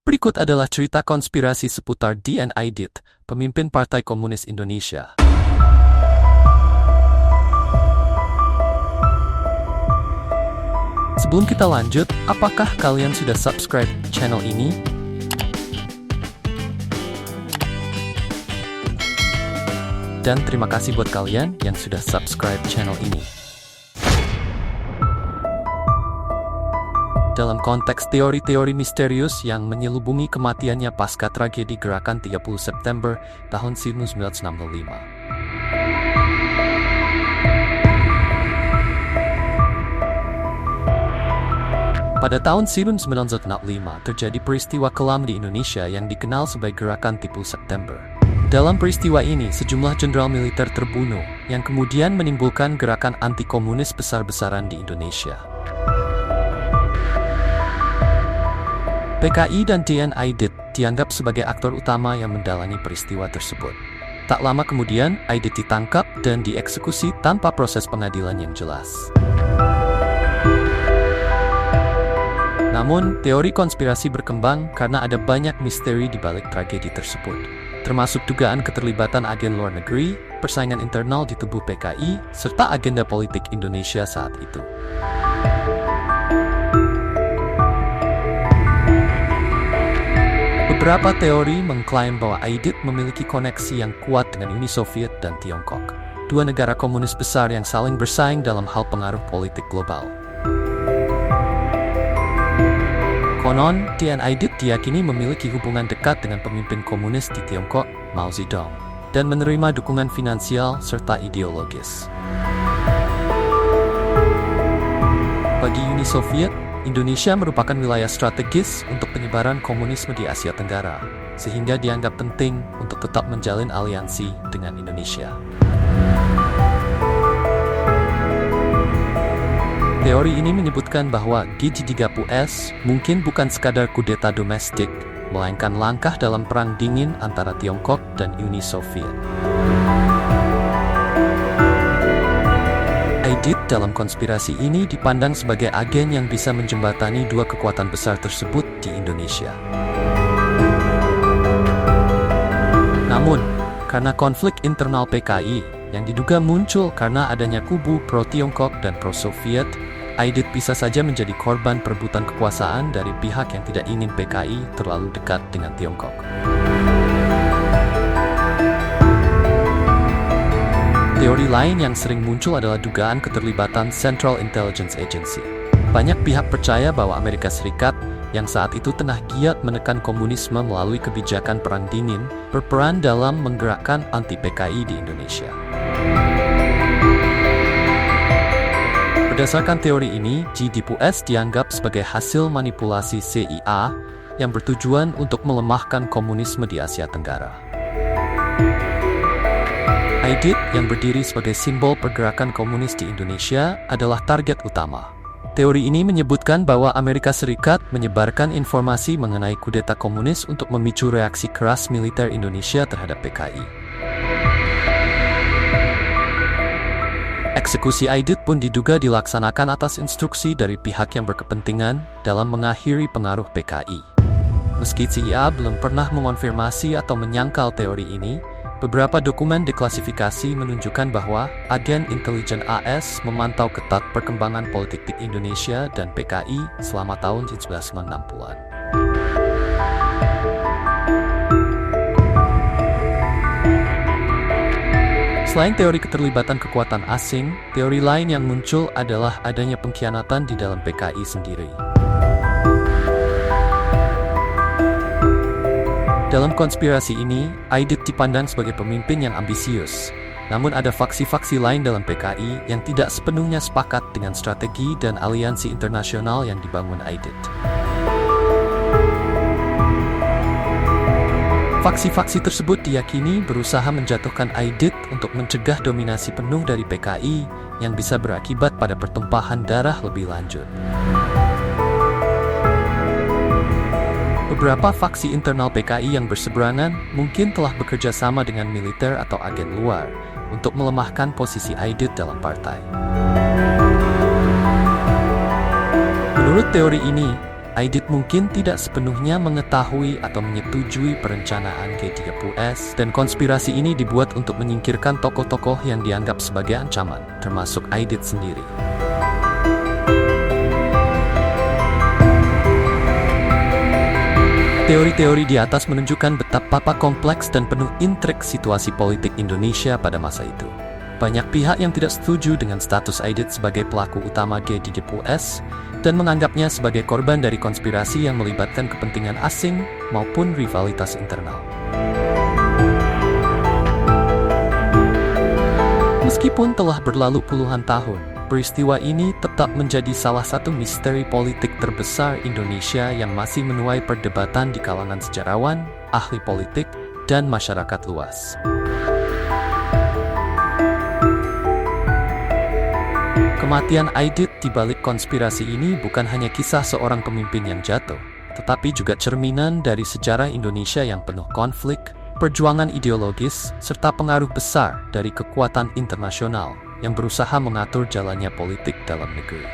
Berikut adalah cerita konspirasi seputar D.N. Aidit, pemimpin Partai Komunis Indonesia. Sebelum kita lanjut, apakah kalian sudah subscribe channel ini? Dan terima kasih buat kalian yang sudah subscribe channel ini. Dalam konteks teori-teori misterius yang menyelubungi kematiannya pasca tragedi Gerakan 30 September tahun 1965. Pada tahun 1965 terjadi peristiwa kelam di Indonesia yang dikenal sebagai Gerakan 30 September. Dalam peristiwa ini, sejumlah jenderal militer terbunuh yang kemudian menimbulkan gerakan anti-komunis besar-besaran di Indonesia. PKI dan D.N. Aidit dianggap sebagai aktor utama yang mendalangi peristiwa tersebut. Tak lama kemudian, Aidit ditangkap dan dieksekusi tanpa proses pengadilan yang jelas. Namun, teori konspirasi berkembang karena ada banyak misteri di balik tragedi tersebut, termasuk dugaan keterlibatan agen luar negeri, persaingan internal di tubuh PKI, serta agenda politik Indonesia saat itu. Beberapa teori mengklaim bahwa Aidit memiliki koneksi yang kuat dengan Uni Soviet dan Tiongkok, dua negara komunis besar yang saling bersaing dalam hal pengaruh politik global. Konon, D.N. Aidit diyakini memiliki hubungan dekat dengan pemimpin komunis di Tiongkok, Mao Zedong, dan menerima dukungan finansial serta ideologis. Bagi Uni Soviet, Indonesia merupakan wilayah strategis untuk penyebaran komunisme di Asia Tenggara, sehingga dianggap penting untuk tetap menjalin aliansi dengan Indonesia. Teori ini menyebutkan bahwa G30S mungkin bukan sekadar kudeta domestik, melainkan langkah dalam perang dingin antara Tiongkok dan Uni Soviet. Aidit dalam konspirasi ini dipandang sebagai agen yang bisa menjembatani dua kekuatan besar tersebut di Indonesia. Namun, karena konflik internal PKI yang diduga muncul karena adanya kubu pro-Tiongkok dan pro-Soviet, Aidit bisa saja menjadi korban perebutan kekuasaan dari pihak yang tidak ingin PKI terlalu dekat dengan Tiongkok. Teori lain yang sering muncul adalah dugaan keterlibatan Central Intelligence Agency. Banyak pihak percaya bahwa Amerika Serikat, yang saat itu tengah giat menekan komunisme melalui kebijakan Perang Dingin, berperan dalam menggerakkan anti-PKI di Indonesia. Berdasarkan teori ini, G30S dianggap sebagai hasil manipulasi CIA yang bertujuan untuk melemahkan komunisme di Asia Tenggara. Aidit, yang berdiri sebagai simbol pergerakan komunis di Indonesia, adalah target utama. Teori ini menyebutkan bahwa Amerika Serikat menyebarkan informasi mengenai kudeta komunis untuk memicu reaksi keras militer Indonesia terhadap PKI. Eksekusi Aidit pun diduga dilaksanakan atas instruksi dari pihak yang berkepentingan dalam mengakhiri pengaruh PKI. Meski CIA belum pernah mengonfirmasi atau menyangkal teori ini, beberapa dokumen deklasifikasi menunjukkan bahwa agen intelijen AS memantau ketat perkembangan politik di Indonesia dan PKI selama tahun 1960-an. Selain teori keterlibatan kekuatan asing, teori lain yang muncul adalah adanya pengkhianatan di dalam PKI sendiri. Dalam konspirasi ini, Aidit dipandang sebagai pemimpin yang ambisius. Namun ada faksi-faksi lain dalam PKI yang tidak sepenuhnya sepakat dengan strategi dan aliansi internasional yang dibangun Aidit. Faksi-faksi tersebut diyakini berusaha menjatuhkan Aidit untuk mencegah dominasi penuh dari PKI yang bisa berakibat pada pertumpahan darah lebih lanjut. Beberapa faksi internal PKI yang berseberangan mungkin telah bekerja sama dengan militer atau agen luar untuk melemahkan posisi Aidit dalam partai. Menurut teori ini, Aidit mungkin tidak sepenuhnya mengetahui atau menyetujui perencanaan G30S, dan konspirasi ini dibuat untuk menyingkirkan tokoh-tokoh yang dianggap sebagai ancaman, termasuk Aidit sendiri. Teori-teori di atas menunjukkan betapa kompleks dan penuh intrik situasi politik Indonesia pada masa itu. Banyak pihak yang tidak setuju dengan status Aidit sebagai pelaku utama G30S dan menganggapnya sebagai korban dari konspirasi yang melibatkan kepentingan asing maupun rivalitas internal. Meskipun telah berlalu puluhan tahun, peristiwa ini tetap menjadi salah satu misteri politik terbesar Indonesia yang masih menuai perdebatan di kalangan sejarawan, ahli politik, dan masyarakat luas. Kematian Aidit di balik konspirasi ini bukan hanya kisah seorang pemimpin yang jatuh, tetapi juga cerminan dari sejarah Indonesia yang penuh konflik, perjuangan ideologis, serta pengaruh besar dari kekuatan internasional yang berusaha mengatur jalannya politik dalam negeri.